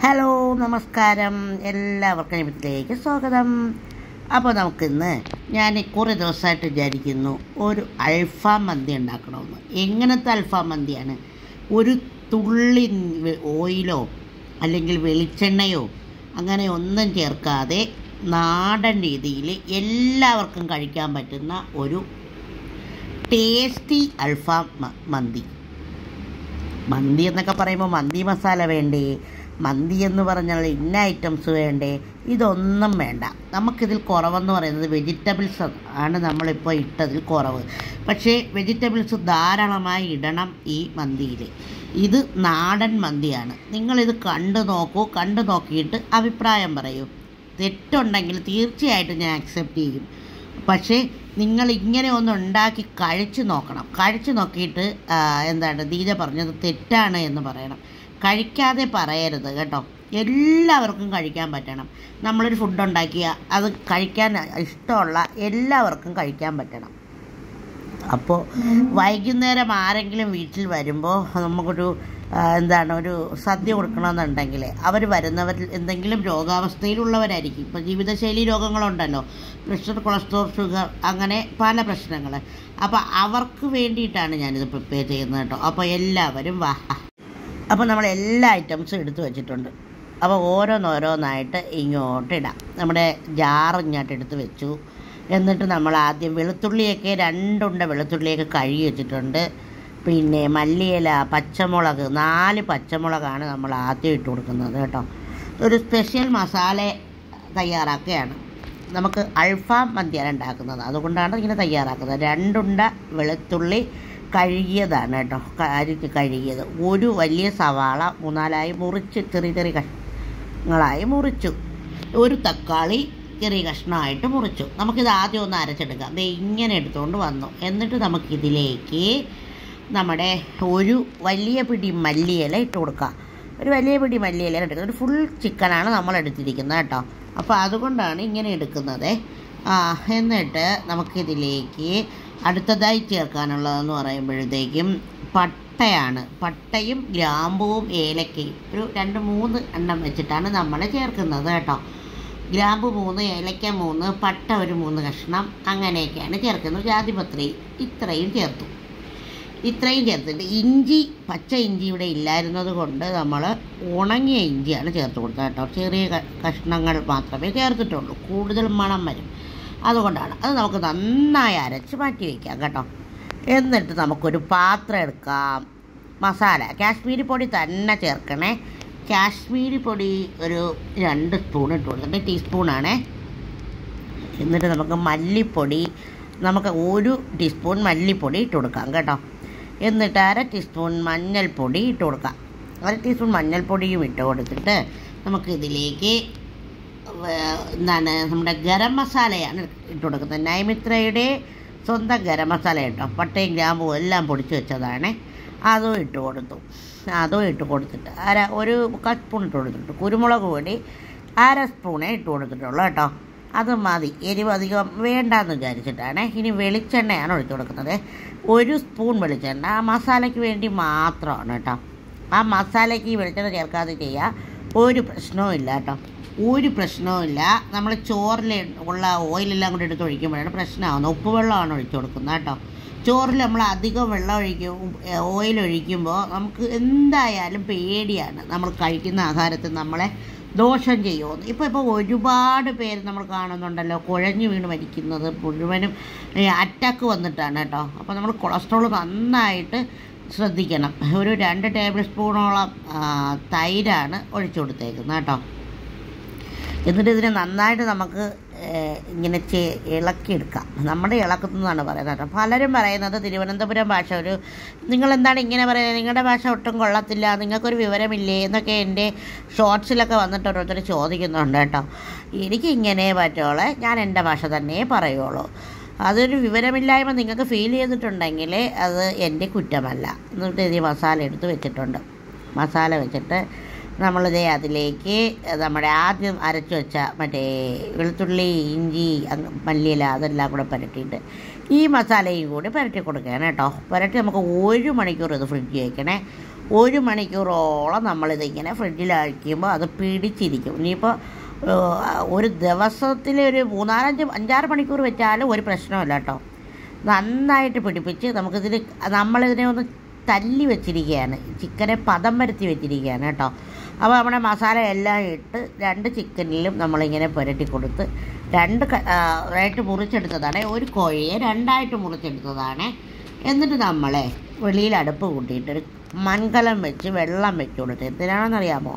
Hello, നമസ്കാരം. എല്ലാവർക്കും വീട്ടിലേക്ക് സ്വാഗതം. അപ്പോൾ നമുക്കിന്ന് ഞാൻ കുറേ ദിവസമായിട്ട് വിചാരിക്കുന്നു ഒരു അൽഫാം മന്തി ഉണ്ടാക്കണമെന്ന്. എങ്ങനത്തെ അൽഫാം മന്തിയാണ്? ഒരു തുള്ളി ഓയിലോ അല്ലെങ്കിൽ വെളിച്ചെണ്ണയോ അങ്ങനെ ഒന്നും ചേർക്കാതെ നാടൻ രീതിയിൽ എല്ലാവർക്കും കഴിക്കാൻ പറ്റുന്ന ഒരു ടേസ്റ്റി അൽഫാം മന്തി. മന്തി എന്നൊക്കെ പറയുമ്പോൾ മന്തി മസാല വേണ്ടേ? മന്തി എന്ന് പറഞ്ഞാൽ ഇന്ന ഐറ്റംസ് വേണ്ടേ? ഇതൊന്നും വേണ്ട. നമുക്കിതിൽ കുറവെന്ന് പറയുന്നത് വെജിറ്റബിൾസ് ആണ് നമ്മളിപ്പോൾ ഇട്ടതിൽ കുറവ്. പക്ഷേ വെജിറ്റബിൾസ് ധാരാളമായി ഇടണം ഈ മന്തിയിൽ. ഇത് നാടൻ മന്തിയാണ്. നിങ്ങളിത് കണ്ടു നോക്കൂ. കണ്ടു നോക്കിയിട്ട് അഭിപ്രായം പറയൂ. തെറ്റുണ്ടെങ്കിൽ തീർച്ചയായിട്ടും ഞാൻ അക്സെപ്റ്റ് ചെയ്യും. പക്ഷേ നിങ്ങൾ ഇങ്ങനെ ഒന്ന് ഉണ്ടാക്കി കഴിച്ച് നോക്കണം. കഴിച്ച് നോക്കിയിട്ട് ദീജ പറഞ്ഞത് തെറ്റാണ് എന്ന് പറയണം. കഴിക്കാതെ പറയരുത് കേട്ടോ. എല്ലാവർക്കും കഴിക്കാൻ പറ്റണം. നമ്മളൊരു ഫുഡ് ഉണ്ടാക്കിയാൽ അത് കഴിക്കാൻ ഇഷ്ടമുള്ള എല്ലാവർക്കും കഴിക്കാൻ പറ്റണം. അപ്പോൾ വൈകുന്നേരം ആരെങ്കിലും വീട്ടിൽ വരുമ്പോൾ നമുക്കൊരു ഒരു സദ്യ കൊടുക്കണമെന്നുണ്ടെങ്കിൽ അവർ വരുന്നവരിൽ എന്തെങ്കിലും രോഗാവസ്ഥയിലുള്ളവരായിരിക്കും. ഇപ്പോൾ ജീവിതശൈലി രോഗങ്ങളുണ്ടല്ലോ, പ്രഷർ, കൊളസ്ട്രോൾ, ഷുഗർ, അങ്ങനെ പല പ്രശ്നങ്ങൾ. അപ്പോൾ അവർക്ക് വേണ്ടിയിട്ടാണ് ഞാനിത് പ്രിപ്പയർ ചെയ്യുന്നത് കേട്ടോ. അപ്പോൾ എല്ലാവരും വാ. അപ്പോൾ നമ്മൾ എല്ലാ ഐറ്റംസും എടുത്തു വെച്ചിട്ടുണ്ട്. അപ്പോൾ ഓരോന്നായിട്ട് ഇങ്ങോട്ട് ഇടാം. നമ്മുടെ ജാറ് ഇങ്ങോട്ട് എടുത്ത് വെച്ചു. എന്നിട്ട് നമ്മൾ ആദ്യം വെളുത്തുള്ളിയൊക്കെ 2 ഉണ്ട വെളുത്തുള്ളിയൊക്കെ കഴുകി വെച്ചിട്ടുണ്ട്. പിന്നെ മല്ലിയില, പച്ചമുളക്, 4 പച്ചമുളകാണ് നമ്മൾ ആദ്യം ഇട്ട് കൊടുക്കുന്നത് കേട്ടോ. ഒരു സ്പെഷ്യൽ മസാല തയ്യാറാക്കുകയാണ്. നമുക്ക് അൽഫാം മന്തിയാണ് ഉണ്ടാക്കുന്നത്, അതുകൊണ്ടാണ് ഇങ്ങനെ തയ്യാറാക്കുന്നത്. 2 ഉണ്ട വെളുത്തുള്ളി കഴുകിയതാണ് കേട്ടോ, കഴുകിയത്. ഒരു വലിയ സവാള 3-4 മുറിച്ച് ചെറിയ കഷ്ണങ്ങളായി മുറിച്ചു. ഒരു തക്കാളി ചെറിയ കഷ്ണമായിട്ട് മുറിച്ചു. നമുക്കിത് ആദ്യം ഒന്ന് അരച്ചെടുക്കാം. അത് ഇങ്ങനെ എടുത്തുകൊണ്ട് വന്നു. എന്നിട്ട് നമുക്കിതിലേക്ക് നമ്മുടെ ഒരു വലിയ പിടി മല്ലിയില ഇട്ട് കൊടുക്കാം. ഒരു വലിയ പിടി മല്ലിയില എടുക്കുന്നത്. ഒരു ഫുൾ ചിക്കനാണ് നമ്മൾ എടുത്തിരിക്കുന്നത് കേട്ടോ. അപ്പോൾ അതുകൊണ്ടാണ് ഇങ്ങനെ എടുക്കുന്നത്. എന്നിട്ട് നമുക്കിതിലേക്ക് അടുത്തതായി ചേർക്കാനുള്ളതെന്ന് പറയുമ്പോഴത്തേക്കും പട്ടയാണ്. പട്ടയും ഗ്രാമ്പുവും ഏലക്കയും ഒരു 2-3 എണ്ണം വെച്ചിട്ടാണ് നമ്മൾ ചേർക്കുന്നത് കേട്ടോ. ഗ്രാമ്പു 3, ഏലക്ക 3, പട്ട ഒരു 3 കഷ്ണം, അങ്ങനെയൊക്കെയാണ് ചേർക്കുന്നത്. ജാതിപത്രി ഇത്രയും ചേർത്തു. ഇത്രയും ചേർത്തിട്ട് ഇഞ്ചി, പച്ച ഇഞ്ചി ഇവിടെ ഇല്ലായിരുന്നത് കൊണ്ട് നമ്മൾ ഉണങ്ങിയ ഇഞ്ചിയാണ് ചേർത്ത് കൊടുത്തത് കേട്ടോ. ചെറിയ കഷ്ണങ്ങൾ മാത്രമേ ചേർത്തിട്ടുള്ളൂ. കൂടുതൽ മണം വരും, അതുകൊണ്ടാണ്. അത് നമുക്ക് നന്നായി അരച്ച് മാറ്റി വയ്ക്കാം കേട്ടോ. എന്നിട്ട് നമുക്കൊരു പാത്രം എടുക്കാം. മസാല കാശ്മീരി പൊടി തന്നെ ചേർക്കണേ. കാശ്മീരി പൊടി ഒരു 2 സ്പൂൺ ഇട്ട് കൊടുത്തിട്ട്, ടീസ്പൂണാണേ. എന്നിട്ട് നമുക്ക് മല്ലിപ്പൊടി, നമുക്ക് 1 ടീസ്പൂൺ മല്ലിപ്പൊടി ഇട്ട് കൊടുക്കാം കേട്ടോ. എന്നിട്ട് 1/2 ടീസ്പൂൺ മഞ്ഞൾപ്പൊടി ഇട്ട് കൊടുക്കാം. 1 ടീസ്പൂൺ മഞ്ഞൾപ്പൊടിയും ഇട്ട് കൊടുത്തിട്ട് നമുക്കിതിലേക്ക് നമ്മുടെ ഗരം മസാലയാണ് ഇട്ട് കൊടുക്കുന്നത്. നൈമിത്രയുടെ സ്വന്തം ഗരം മസാല കേട്ടോ. പട്ടയും ഗ്രാമ്പും എല്ലാം പൊടിച്ച് വെച്ചതാണ്. അതും ഇട്ട് കൊടുത്തു. അതും ഇട്ട് കൊടുത്തിട്ട് 1/4 സ്പൂൺ ഇട്ട് കൊടുത്തിട്ട്, കുരുമുളക് പൊടി 1/2 സ്പൂണേ ഇട്ട് കൊടുത്തിട്ടുള്ളൂ കേട്ടോ. അത് മതി. എരിവ് അധികം വേണ്ടാന്ന് വിചാരിച്ചിട്ടാണ്. ഇനി വെളിച്ചെണ്ണയാണ് ഒഴിച്ച് കൊടുക്കുന്നത്. 1 സ്പൂൺ വെളിച്ചെണ്ണ ആ മസാലയ്ക്ക് വേണ്ടി മാത്രമാണ് കേട്ടോ. ആ മസാലയ്ക്ക് ഈ വെളിച്ചെണ്ണ ചേർക്കാതെ ചെയ്യുക, ഒരു പ്രശ്നവും ഇല്ല കേട്ടോ. ഒരു പ്രശ്നവും ഇല്ല. നമ്മൾ ചോറിൽ ഉള്ള ഓയിലെല്ലാം കൂടി എടുത്ത് ഒഴിക്കുമ്പോഴാണ് പ്രശ്നമാകുന്നത്. ഉപ്പുവെള്ളമാണ് ഒഴിച്ചു കൊടുക്കുന്നത് കേട്ടോ. ചോറിൽ നമ്മൾ അധികം വെള്ളം ഓയിൽ ഒഴിക്കുമ്പോൾ നമുക്ക് എന്തായാലും പേടിയാണ്, നമ്മൾ കഴിക്കുന്ന ആഹാരത്തിൽ നമ്മളെ ദോഷം ചെയ്യുമെന്ന്. ഇപ്പോൾ ഒരുപാട് പേര് നമ്മൾ കാണുന്നുണ്ടല്ലോ, കുഴഞ്ഞു വീണ് മരിക്കുന്നത് മുഴുവനും അറ്റാക്ക് വന്നിട്ടാണ് കേട്ടോ. അപ്പോൾ നമ്മൾ കൊളസ്ട്രോൾ നന്നായിട്ട് ശ്രദ്ധിക്കണം. ഒരു 2 ടേബിൾ സ്പൂണോളം തൈരാണ് ഒഴിച്ചു കൊടുത്തേക്കുന്നത് കേട്ടോ. എന്നിട്ട് ഇതിനെ നന്നായിട്ട് നമുക്ക് ഇങ്ങനെ ഇളക്കിയെടുക്കാം. നമ്മുടെ ഇളക്കുന്നതാണ് പറയുന്നത് കേട്ടോ. പലരും പറയുന്നത് തിരുവനന്തപുരം ഭാഷ നിങ്ങളെന്താണ് ഇങ്ങനെ പറയുന്നത്, നിങ്ങളുടെ ഭാഷ ഒട്ടും കൊള്ളത്തില്ല, നിങ്ങൾക്കൊരു വിവരമില്ലേ എന്നൊക്കെ എൻ്റെ ഷോർട്സിലൊക്കെ വന്നിട്ട് ഓരോരുത്തർ ചോദിക്കുന്നുണ്ട് കേട്ടോ. എനിക്ക് ഇങ്ങനെ പറ്റുള്ളൂ, ഞാൻ എൻ്റെ ഭാഷ തന്നെ പറയുള്ളൂ. അതൊരു വിവരമില്ലായ്മ നിങ്ങൾക്ക് ഫീൽ ചെയ്തിട്ടുണ്ടെങ്കിൽ അത് എൻ്റെ കുറ്റമല്ല. എന്നിട്ട് ഇത് മസാല എടുത്ത് വെച്ചിട്ടുണ്ട്. മസാല വെച്ചിട്ട് നമ്മളിതേ അതിലേക്ക് നമ്മുടെ ആദ്യം അരച്ച് വെച്ച മറ്റേ വെളുത്തുള്ളി, ഇഞ്ചി, മല്ലിയില അതെല്ലാം കൂടെ പുരട്ടിയിട്ട് ഈ മസാലയും കൂടി പുരട്ടി കൊടുക്കുകയാണ് കേട്ടോ. പുരട്ടി നമുക്ക് 1 മണിക്കൂർ ഇത് ഫ്രിഡ്ജിൽ വയ്ക്കണേ. 1 മണിക്കൂറോളം നമ്മളിതിങ്ങനെ ഫ്രിഡ്ജിൽ വയ്ക്കുമ്പോൾ അത് പിടിച്ചിരിക്കും. ഇനിയിപ്പോൾ ഒരു ദിവസത്തിൽ ഒരു 5-6 മണിക്കൂർ വെച്ചാലും ഒരു പ്രശ്നമില്ല കേട്ടോ. നന്നായിട്ട് പിടിപ്പിച്ച് നമ്മളിതിനെ ഒന്ന് തല്ലി വെച്ചിരിക്കുകയാണ്, ചിക്കനെ പദം വരുത്തി വെച്ചിരിക്കുകയാണ് കേട്ടോ. അപ്പോൾ നമ്മുടെ മസാല എല്ലാം ഇട്ട് 2 ചിക്കനിലും നമ്മളിങ്ങനെ പുരട്ടി കൊടുത്ത് 2 മുറിച്ചെടുത്തതാണ്. ഒരു കോഴിയെ 2ആയിട്ട് മുറിച്ചെടുത്തതാണ്. എന്നിട്ട് നമ്മളെ വെളിയിൽ അടുപ്പ് കൂട്ടിയിട്ടൊരു മൺകലം വെച്ച് വെള്ളം വെച്ച് കൊടുത്ത് എന്തിനാണെന്നറിയാമോ?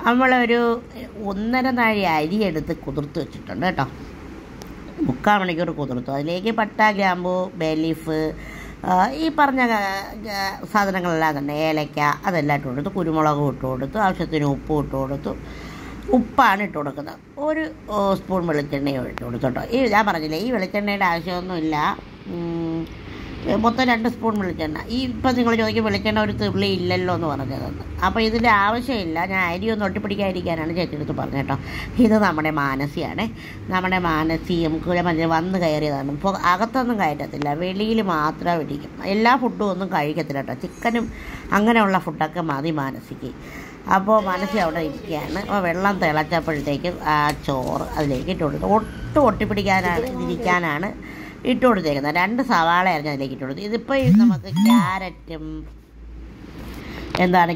നമ്മളൊരു 1.5 നാഴി അരി എടുത്ത് കുതിർത്ത് വെച്ചിട്ടുണ്ട് കേട്ടോ. 3/4 മണിക്കൂർ കുതിർത്തു. അതിലേക്ക് പട്ട, ഗ്രാമ്പു, ബേ ലീഫ്, ഈ പറഞ്ഞ സാധനങ്ങളെല്ലാം തന്നെ, ഏലക്ക അതെല്ലാം ഇട്ട് കൊടുത്തു. കുരുമുളക് ഇട്ട് കൊടുത്തു. ആവശ്യത്തിന് ഉപ്പ് ഇട്ട് കൊടുത്തു. ഉപ്പാണ് ഇട്ട് കൊടുക്കുന്നത്. 1 സ്പൂൺ വെളിച്ചെണ്ണയും ഇട്ട് കൊടുത്തു കേട്ടോ. ഞാൻ പറഞ്ഞില്ലേ, ഈ വെളിച്ചെണ്ണയുടെ ആവശ്യമൊന്നുമില്ല. മൊത്തം 2 സ്പൂൺ വെളിച്ചെണ്ണ. ഇപ്പം നിങ്ങൾ ചോദിക്കും വെളിച്ചെണ്ണ ഒരു തുള്ളി ഇല്ലല്ലോ എന്ന് പറഞ്ഞതെന്ന്. അപ്പോൾ ഇതിൻ്റെ ആവശ്യമില്ല. ഞാൻ അരി ഒന്ന് ഒട്ടിപ്പിടിക്കാതിരിക്കാനാണ് ചേച്ചിയെടുത്ത് പറഞ്ഞത് കേട്ടോ. ഇത് നമ്മുടെ മാനസിയാണ്. നമ്മുടെ മാനസി നമുക്ക് വന്ന് കയറിയതാണ്. ഇപ്പോൾ അകത്തൊന്നും കയറ്റത്തില്ല, വെളിയിൽ മാത്രം ഇടിക്കും. എല്ലാ ഫുഡും ഒന്നും കഴിക്കത്തില്ല കേട്ടോ. ചിക്കനും അങ്ങനെയുള്ള ഫുഡൊക്കെ മതി മാനസിക്ക്. അപ്പോൾ മനസ്സിൽ അവിടെ ഇരിക്കുകയാണ്. അപ്പോൾ വെള്ളം തിളച്ചപ്പോഴത്തേക്കും ആ ചോറ് അതിലേക്ക് ഇട്ട് കൊടുത്തു. ഒട്ടും ഇതിരിക്കാനാണ് ഇട്ട് കൊടുത്തേക്കുന്നത്. 2 സവാളയായിരുന്നു അതിലേക്ക് ഇട്ട് കൊടുത്തത്. ഇതിപ്പോൾ നമുക്ക് ക്യാരറ്റും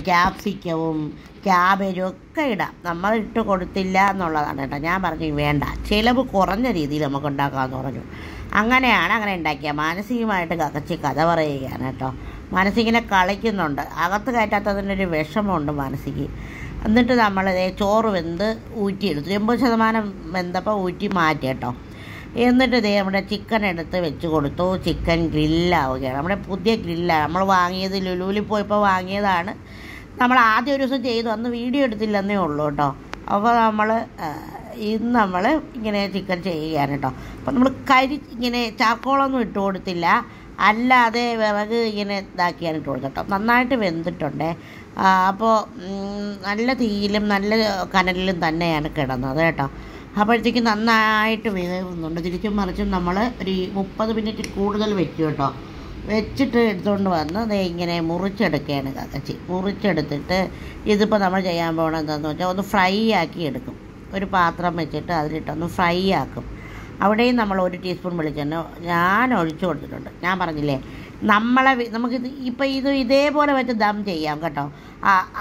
ക്യാപ്സിക്കവും ക്യാബേജും ഒക്കെ ഇടാം. നമ്മൾ ഇട്ട് കൊടുത്തില്ല എന്നുള്ളതാണ് കേട്ടോ. ഞാൻ പറഞ്ഞു വേണ്ട, ചിലവ് കുറഞ്ഞ രീതിയിൽ നമുക്ക് ഉണ്ടാക്കാമെന്ന് പറഞ്ഞു. അങ്ങനെ ഉണ്ടാക്കിയ മാനസികമായിട്ട് കഥ പറയുകയാണ് കേട്ടോ. മനസ്സിങ്ങനെ കളിക്കുന്നുണ്ട്. അകത്ത് കയറ്റാത്തതിനൊരു വിഷമമുണ്ട് മനസ്സിക്ക്. എന്നിട്ട് നമ്മളിതേ ചോറ് വെന്ത് ഊറ്റിയെടുത്തു. 80% വെന്തപ്പോൾ ഊറ്റി മാറ്റി കേട്ടോ. എന്നിട്ട് നമ്മുടെ ചിക്കൻ എടുത്ത് വെച്ച് കൊടുത്തു. ചിക്കൻ ഗ്രില്ലാവുകയാണ്. നമ്മുടെ പുതിയ ഗ്രില്ലാണ് നമ്മൾ വാങ്ങിയത്. ലുലുവിൽ പോയപ്പോൾ വാങ്ങിയതാണ്. നമ്മൾ ആദ്യം ഒരു ദിവസം ചെയ്തു, അന്ന് വീഡിയോ എടുത്തില്ലെന്നേ ഉള്ളൂ കേട്ടോ. അപ്പോൾ ഇന്ന് നമ്മൾ ഇങ്ങനെ ചിക്കൻ ചെയ്യുകയാണ് കേട്ടോ. അപ്പോൾ നമ്മൾ ഇങ്ങനെ ചാർക്കോളൊന്നും ഇട്ട് കൊടുത്തില്ല, അല്ലാതെ വിറക് ഇങ്ങനെ ഇതാക്കിയാണ് ഇട്ട് കൊടുത്തത് കേട്ടോ. നന്നായിട്ട് വെന്തിട്ടുണ്ട്. അപ്പോൾ നല്ല തീയിലും നല്ല കനലിലും തന്നെയാണ് കിടന്നത് കേട്ടോ. അപ്പോഴത്തേക്ക് നന്നായിട്ട് വേവുന്നുണ്ട്. തിരിച്ചും മറിച്ചും നമ്മൾ ഒരു 30 മിനിറ്റ് കൂടുതൽ വെച്ചു കേട്ടോ. വെച്ചിട്ട് എടുത്തുകൊണ്ട് വന്ന് ഇങ്ങനെ മുറിച്ചെടുക്കുകയാണ് കക്കച്ചി. മുറിച്ചെടുത്തിട്ട് ഇതിപ്പോൾ നമ്മൾ ചെയ്യാൻ പോകണം എന്താണെന്ന് വെച്ചാൽ ഒന്ന് ഫ്രൈ ആക്കി എടുക്കും. ഒരു പാത്രം വെച്ചിട്ട് അതിലിട്ടൊന്ന് ഫ്രൈ ആക്കും. അവിടെയും നമ്മൾ 1 ടീസ്പൂൺ വെളിച്ചെണ്ണ ഞാൻ ഒഴിച്ചു കൊടുത്തിട്ടുണ്ട്. ഞാൻ പറഞ്ഞില്ലേ, നമുക്കിത് ഇപ്പോൾ ഇതേപോലെ വെച്ച് ദം ചെയ്യാം കേട്ടോ.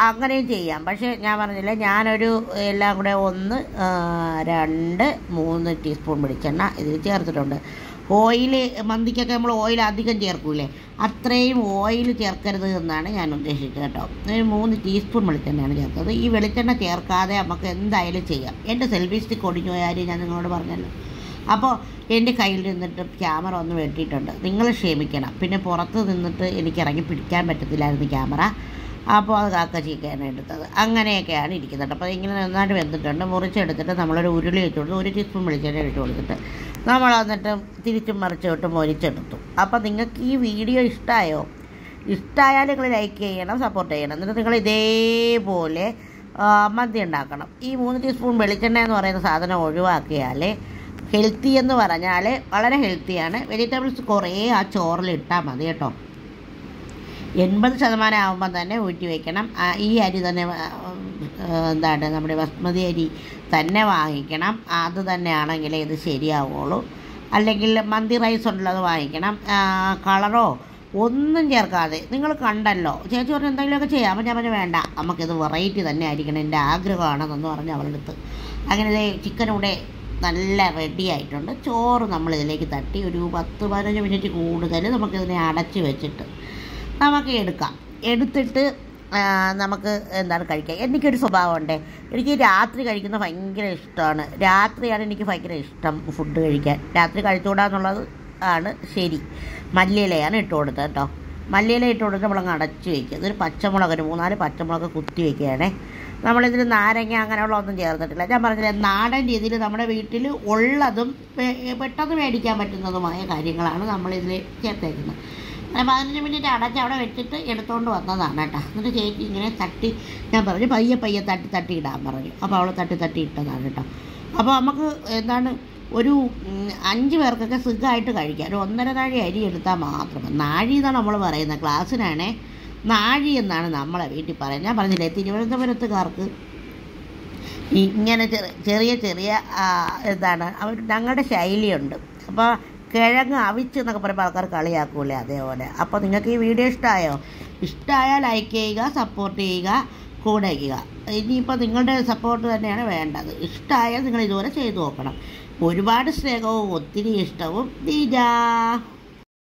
അങ്ങനെയും ചെയ്യാം. പക്ഷേ ഞാൻ പറഞ്ഞില്ലേ, ഞാനൊരു എല്ലാം കൂടെ 1, 2, 3 ടീസ്പൂൺ വെളിച്ചെണ്ണ ഇതിൽ ചേർത്തിട്ടുണ്ട്. ഓയിൽ മന്തിക്കൊക്കെ നമ്മൾ ഓയിൽ അധികം ചേർക്കൂലേ, അത്രയും ഓയിൽ ചേർക്കരുത് എന്നാണ് ഞാൻ ഉദ്ദേശിച്ചത് കേട്ടോ. 3 ടീസ്പൂൺ വെളിച്ചെണ്ണയാണ് ചേർത്തത്. ഈ വെളിച്ചെണ്ണ ചേർക്കാതെ നമുക്ക് എന്തായാലും ചെയ്യാം. എൻ്റെ സെൽഫി സ്റ്റിക്ക് ഒടിഞ്ഞു പോയ കാര്യം ഞാൻ നിങ്ങളോട് പറഞ്ഞല്ലോ. അപ്പോൾ എൻ്റെ കയ്യിൽ നിന്നിട്ട് ക്യാമറ ഒന്ന് വെട്ടിയിട്ടുണ്ട്. നിങ്ങൾ ക്ഷമിക്കണം. പിന്നെ പുറത്ത് നിന്നിട്ട് എനിക്ക് ഇറങ്ങി പിടിക്കാൻ പറ്റത്തില്ലായിരുന്നു ക്യാമറ. അപ്പോൾ അത് കാക്കച്ചിക്കാണ് എടുത്തത്. അങ്ങനെയൊക്കെയാണ് ഇരിക്കുന്നത്. അപ്പോൾ ഇങ്ങനെ നന്നായിട്ട് വെന്തിട്ടുണ്ട്. മുറിച്ചെടുത്തിട്ട് നമ്മളൊരു ഉരുളി വെച്ച് കൊടുത്ത് 1 ടീസ്പൂൺ വെളിച്ചെണ്ണ ഇട്ട് കൊടുത്തിട്ട് നമ്മൾ വന്നിട്ട് തിരിച്ചും മറിച്ചിട്ട് മൊരിച്ചെടുത്തു. അപ്പോൾ നിങ്ങൾക്ക് ഈ വീഡിയോ ഇഷ്ടമായാൽ നിങ്ങൾ ലൈക്ക് ചെയ്യണം, സപ്പോർട്ട് ചെയ്യണം. എന്നിട്ട് നിങ്ങൾ ഇതേപോലെ മന്തി ഉണ്ടാക്കണം. ഈ 3 ടീസ്പൂൺ വെളിച്ചെണ്ണ എന്ന് പറയുന്ന സാധനം ഒഴിവാക്കിയാൽ ഹെൽത്തി എന്ന് പറഞ്ഞാൽ വളരെ ഹെൽത്തിയാണ്. വെജിറ്റബിൾസ് കുറേ ആ ചോറിലിട്ടാൽ മതി കേട്ടോ. 80% ആകുമ്പം തന്നെ ഊറ്റി വയ്ക്കണം. ഈ അരി തന്നെ നമ്മുടെ ബസ്മതി അരി തന്നെ വാങ്ങിക്കണം. അത് തന്നെയാണെങ്കിൽ ഇത് ശരിയാവുള്ളൂ. അല്ലെങ്കിൽ മന്തി റൈസ് ഉണ്ടല്ലോ, അത് വാങ്ങിക്കണം. കളറോ ഒന്നും ചേർക്കാതെ. നിങ്ങൾ കണ്ടല്ലോ, ചേച്ചി പറഞ്ഞ് എന്തെങ്കിലുമൊക്കെ ചെയ്യാം. അപ്പം ഞാൻ പറഞ്ഞു വേണ്ട, നമുക്കിത് വെറൈറ്റി തന്നെ ആയിരിക്കണം, എൻ്റെ ആഗ്രഹമാണെന്നൊന്ന് പറഞ്ഞ് അവളുടെ അടുത്ത്. അങ്ങനെ ചിക്കനൂടെ നല്ല റെഡി ആയിട്ടുണ്ട്. ചോറ് നമ്മളിതിലേക്ക് തട്ടി ഒരു 10-15 മിനിറ്റ് കൂടുതൽ നമുക്കിതിനെ അടച്ച് വെച്ചിട്ട് നമുക്ക് എടുക്കാം. എടുത്തിട്ട് നമുക്ക് കഴിക്കാം. എനിക്കൊരു സ്വഭാവമുണ്ട്, എനിക്ക് രാത്രി കഴിക്കുന്നത് ഭയങ്കര ഇഷ്ടമാണ്. രാത്രിയാണ് എനിക്ക് ഭയങ്കര ഇഷ്ടം ഫുഡ് കഴിക്കാൻ. രാത്രി കഴിച്ചുകൂടാന്നുള്ളത് ആണ് ശരി. മല്ലിയിലയാണ് ഇട്ട് കൊടുത്തത് കേട്ടോ. മല്ലിയില ഇട്ട് കൊടുത്ത് നമ്മളങ്ങ് അടച്ച് വയ്ക്കുക. ഇതൊരു പച്ചമുളക്, 3-4 പച്ചമുളക് കുത്തി വയ്ക്കുകയാണേ. നമ്മളിതിൽ നാരങ്ങ അങ്ങനെയുള്ള ഒന്നും ചേർത്തിട്ടില്ല. ഞാൻ പറഞ്ഞില്ല, നാടൻ രീതിയിൽ നമ്മുടെ വീട്ടിൽ ഉള്ളതും പെട്ടെന്ന് മേടിക്കാൻ പറ്റുന്നതുമായ കാര്യങ്ങളാണ് നമ്മളിതിൽ ചേർത്തേക്കുന്നത്. അങ്ങനെ 15 മിനിറ്റ് അടച്ച് അവിടെ വെച്ചിട്ട് എടുത്തുകൊണ്ട് വന്നതാണ് കേട്ടോ. എന്നിട്ട് ചേച്ചി ഇങ്ങനെ തട്ടി, ഞാൻ പറഞ്ഞു പയ്യെ പയ്യെ തട്ടി ഇടാൻ പറഞ്ഞു. അപ്പോൾ അവൾ തട്ടി ഇട്ടതാണ് കേട്ടോ. അപ്പോൾ നമുക്ക് എന്താണ് ഒരു 5 പേർക്കൊക്കെ സുഖമായിട്ട് കഴിക്കാം. ഒരു 1.5 നാഴി അരി എടുത്താൽ മാത്രം. നാഴി എന്നാണ് നമ്മൾ പറയുന്നത്, ക്ലാസ്സിനാണേ നാഴി എന്നാണ് നമ്മളെ വീട്ടിൽ പറയുന്നത്. ഞാൻ പറഞ്ഞില്ലേ തിരുവനന്തപുരത്തുകാർക്ക് ഇങ്ങനെ ചെറിയ എന്താണ് ഞങ്ങളുടെ ശൈലിയുണ്ട്. അപ്പോൾ കിഴങ്ങ് അവിച്ച് എന്നൊക്കെ പറയുമ്പോൾ ആൾക്കാർ കളിയാക്കൂലേ, അതേപോലെ. അപ്പോൾ നിങ്ങൾക്ക് ഈ വീഡിയോ ഇഷ്ടമായാൽ ലൈക്ക് ചെയ്യുക, സപ്പോർട്ട് ചെയ്യുക, കൂടെ ചെയ്യുക. ഇനിയിപ്പോൾ നിങ്ങളുടെ സപ്പോർട്ട് തന്നെയാണ് വേണ്ടത്. ഇഷ്ടമായാൽ നിങ്ങൾ ഇതുപോലെ ചെയ്തു നോക്കണം. ഒരുപാട് സ്നേഹവും ഒത്തിരി ഇഷ്ടവും. ദീജ.